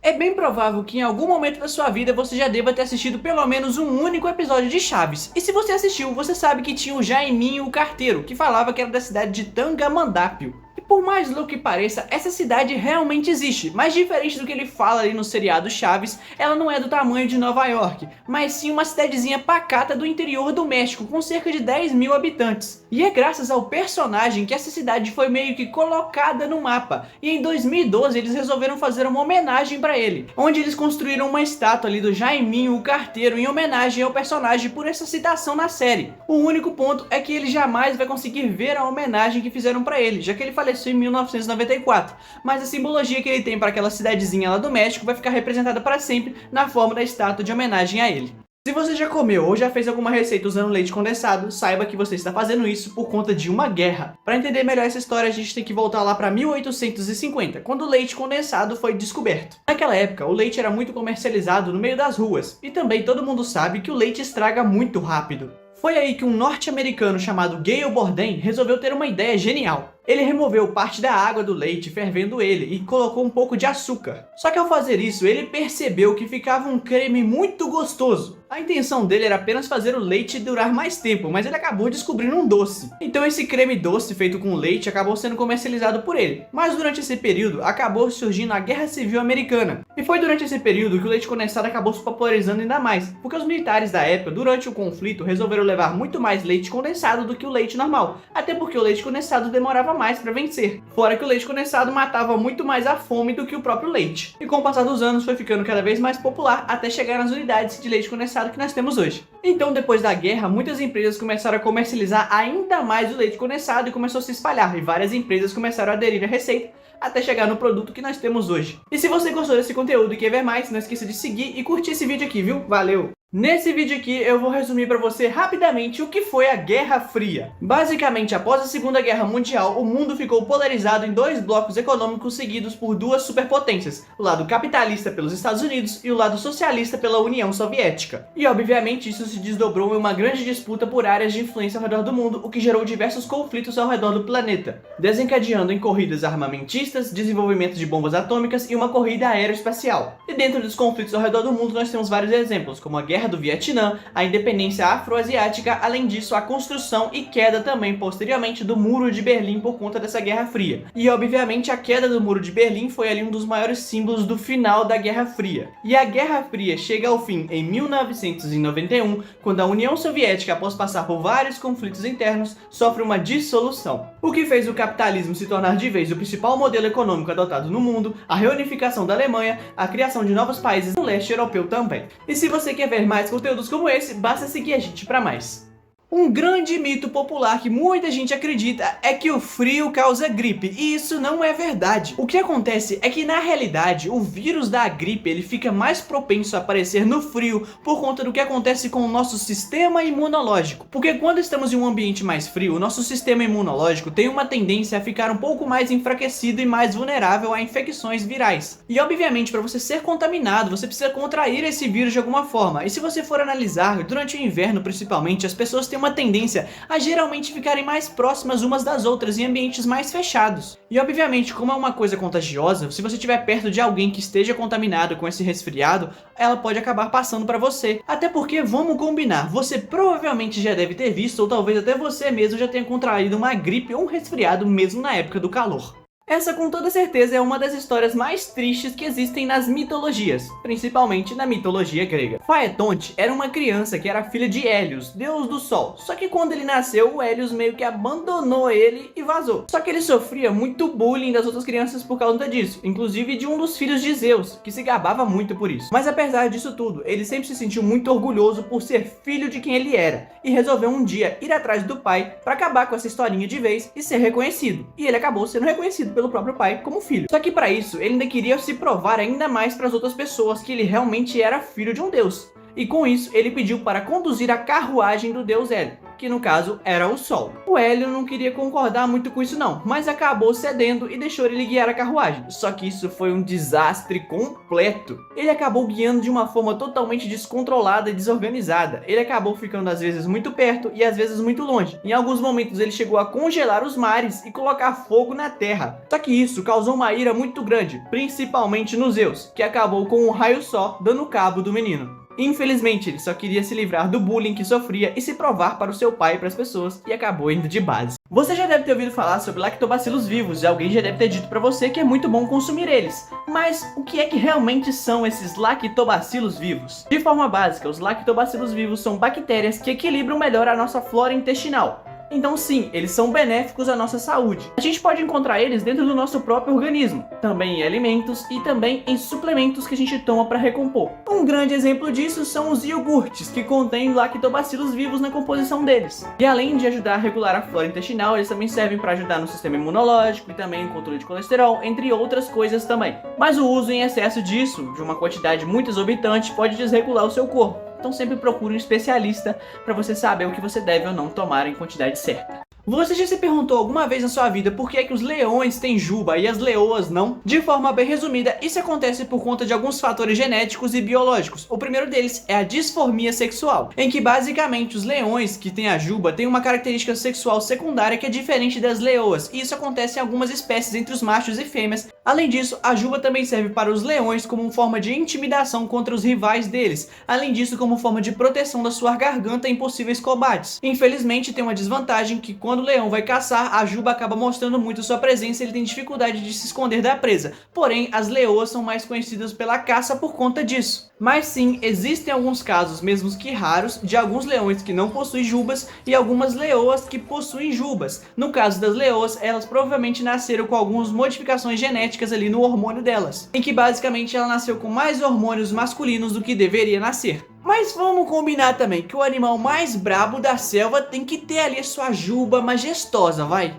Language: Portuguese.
É bem provável que em algum momento da sua vida você já deva ter assistido pelo menos um único episódio de Chaves. E se você assistiu, você sabe que tinha o Jaiminho o carteiro, que falava que era da cidade de Tangamandápio. E por mais louco que pareça, essa cidade realmente existe, mas diferente do que ele fala ali no seriado Chaves, ela não é do tamanho de Nova York, mas sim uma cidadezinha pacata do interior do México, com cerca de 10 mil habitantes. E é graças ao personagem que essa cidade foi meio que colocada no mapa, e em 2012 eles resolveram fazer uma homenagem para ele, onde eles construíram uma estátua ali do Jaiminho o carteiro em homenagem ao personagem por essa citação na série. O único ponto é que ele jamais vai conseguir ver a homenagem que fizeram para ele, já que ele faleceu em 1994, mas a simbologia que ele tem para aquela cidadezinha lá do México vai ficar representada para sempre na forma da estátua de homenagem a ele. Se você já comeu ou já fez alguma receita usando leite condensado, saiba que você está fazendo isso por conta de uma guerra. Para entender melhor essa história, a gente tem que voltar lá para 1850, quando o leite condensado foi descoberto. Naquela época, o leite era muito comercializado no meio das ruas, e também todo mundo sabe que o leite estraga muito rápido. Foi aí que um norte-americano chamado Gale Borden resolveu ter uma ideia genial. Ele removeu parte da água do leite fervendo ele e colocou um pouco de açúcar. Só que ao fazer isso, ele percebeu que ficava um creme muito gostoso. A intenção dele era apenas fazer o leite durar mais tempo, mas ele acabou descobrindo um doce. Então esse creme doce feito com leite acabou sendo comercializado por ele. Mas durante esse período, acabou surgindo a Guerra Civil Americana. E foi durante esse período que o leite condensado acabou se popularizando ainda mais, porque os militares da época, durante o conflito, resolveram levar muito mais leite condensado do que o leite normal. Até porque o leite condensado demorava mais para vencer. Fora que o leite condensado matava muito mais a fome do que o próprio leite. E com o passar dos anos foi ficando cada vez mais popular até chegar nas unidades de leite condensado que nós temos hoje. Então depois da guerra, muitas empresas começaram a comercializar ainda mais o leite condensado e começou a se espalhar. E várias empresas começaram a aderir à receita até chegar no produto que nós temos hoje. E se você gostou desse conteúdo e quer ver mais, não esqueça de seguir e curtir esse vídeo aqui, viu? Valeu! Nesse vídeo aqui eu vou resumir para você rapidamente o que foi a Guerra Fria. Basicamente, após a Segunda Guerra Mundial, o mundo ficou polarizado em dois blocos econômicos seguidos por duas superpotências, o lado capitalista pelos Estados Unidos e o lado socialista pela União Soviética. E obviamente isso se desdobrou em uma grande disputa por áreas de influência ao redor do mundo, o que gerou diversos conflitos ao redor do planeta, desencadeando em corridas armamentistas, desenvolvimento de bombas atômicas e uma corrida aeroespacial. E dentro dos conflitos ao redor do mundo nós temos vários exemplos, como a Guerra do Vietnã, a independência afro-asiática, além disso a construção e queda também posteriormente do Muro de Berlim por conta dessa Guerra Fria. E obviamente a queda do Muro de Berlim foi ali um dos maiores símbolos do final da Guerra Fria. E a Guerra Fria chega ao fim em 1991, quando a União Soviética, após passar por vários conflitos internos, sofre uma dissolução. O que fez o capitalismo se tornar de vez o principal modelo econômico adotado no mundo, a reunificação da Alemanha, a criação de novos países no leste europeu também. E se você quer ver mais conteúdos como esse, basta seguir a gente para mais. Um grande mito popular que muita gente acredita é que o frio causa gripe, e isso não é verdade. O que acontece é que na realidade o vírus da gripe ele fica mais propenso a aparecer no frio por conta do que acontece com o nosso sistema imunológico. Porque quando estamos em um ambiente mais frio, o nosso sistema imunológico tem uma tendência a ficar um pouco mais enfraquecido e mais vulnerável a infecções virais. E obviamente para você ser contaminado, você precisa contrair esse vírus de alguma forma. E se você for analisar, durante o inverno principalmente, as pessoas têm uma tendência a geralmente ficarem mais próximas umas das outras em ambientes mais fechados. E obviamente, como é uma coisa contagiosa, se você estiver perto de alguém que esteja contaminado com esse resfriado, ela pode acabar passando para você. Até porque, vamos combinar, você provavelmente já deve ter visto, ou talvez até você mesmo já tenha contraído uma gripe ou um resfriado mesmo na época do calor. Essa com toda certeza é uma das histórias mais tristes que existem nas mitologias, principalmente na mitologia grega. Faetonte era uma criança que era filha de Hélios, deus do sol, só que quando ele nasceu, o Hélios meio que abandonou ele e vazou. Só que ele sofria muito bullying das outras crianças por causa disso, inclusive de um dos filhos de Zeus, que se gabava muito por isso. Mas apesar disso tudo, ele sempre se sentiu muito orgulhoso por ser filho de quem ele era, e resolveu um dia ir atrás do pai para acabar com essa historinha de vez e ser reconhecido. E ele acabou sendo reconhecido pelo próprio pai como filho. Só que para isso, ele ainda queria se provar ainda mais para as outras pessoas que ele realmente era filho de um deus. E com isso, ele pediu para conduzir a carruagem do deus Hélio. que no caso era o Sol. O Hélio não queria concordar muito com isso não, mas acabou cedendo e deixou ele guiar a carruagem. Só que isso foi um desastre completo. Ele acabou guiando de uma forma totalmente descontrolada e desorganizada. Ele acabou ficando às vezes muito perto e às vezes muito longe. Em alguns momentos ele chegou a congelar os mares e colocar fogo na terra. Só que isso causou uma ira muito grande, principalmente nos Zeus, que acabou com um raio só dando cabo do menino. Infelizmente, ele só queria se livrar do bullying que sofria e se provar para o seu pai e para as pessoas, e acabou indo de base. Você já deve ter ouvido falar sobre lactobacilos vivos, e alguém já deve ter dito para você que é muito bom consumir eles. Mas o que é que realmente são esses lactobacilos vivos? De forma básica, os lactobacilos vivos são bactérias que equilibram melhor a nossa flora intestinal. Então sim, eles são benéficos à nossa saúde. A gente pode encontrar eles dentro do nosso próprio organismo, também em alimentos e também em suplementos que a gente toma para recompor. Um grande exemplo disso são os iogurtes, que contêm lactobacilos vivos na composição deles. E além de ajudar a regular a flora intestinal, eles também servem para ajudar no sistema imunológico e também no controle de colesterol, entre outras coisas também. Mas o uso em excesso disso, de uma quantidade muito exorbitante, pode desregular o seu corpo. Então sempre procure um especialista para você saber o que você deve ou não tomar em quantidade certa. Você já se perguntou alguma vez na sua vida por que é que os leões têm juba e as leoas não? De forma bem resumida, isso acontece por conta de alguns fatores genéticos e biológicos. O primeiro deles é a disformia sexual, em que basicamente os leões que têm a juba têm uma característica sexual secundária que é diferente das leoas, e isso acontece em algumas espécies entre os machos e fêmeas. Além disso, a juba também serve para os leões como forma de intimidação contra os rivais deles, além disso como forma de proteção da sua garganta em possíveis combates. Infelizmente tem uma desvantagem que quando o leão vai caçar, a juba acaba mostrando muito sua presença e ele tem dificuldade de se esconder da presa. Porém, as leoas são mais conhecidas pela caça por conta disso. Mas sim, existem alguns casos, mesmo que raros, de alguns leões que não possuem jubas e algumas leoas que possuem jubas. No caso das leoas, elas provavelmente nasceram com algumas modificações genéticas ali no hormônio delas, em que basicamente ela nasceu com mais hormônios masculinos do que deveria nascer. Mas vamos combinar também que o animal mais brabo da selva tem que ter ali a sua juba majestosa, vai?